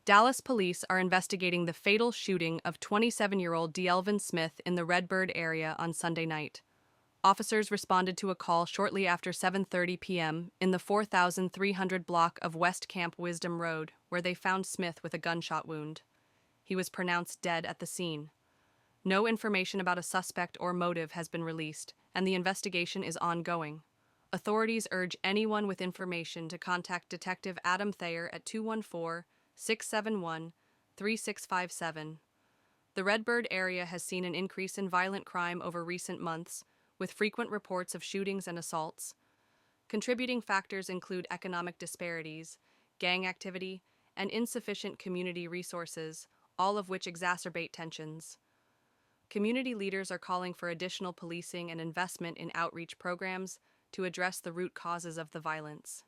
Dallas police are investigating the fatal shooting of 27-year-old D'Elvin Smith in the Redbird area on Sunday night. Officers responded to a call shortly after 7:30 p.m. in the 4300 block of West Camp Wisdom Road, where they found Smith with a gunshot wound. He was pronounced dead at the scene. No information about a suspect or motive has been released, and the investigation is ongoing. Authorities urge anyone with information to contact Detective Adam Thayer at 214-671-3657. The Redbird area has seen an increase in violent crime over recent months, with frequent reports of shootings and assaults. Contributing factors include economic disparities, gang activity, and insufficient community resources, all of which exacerbate tensions. Community leaders are calling for additional policing and investment in outreach programs to address the root causes of the violence.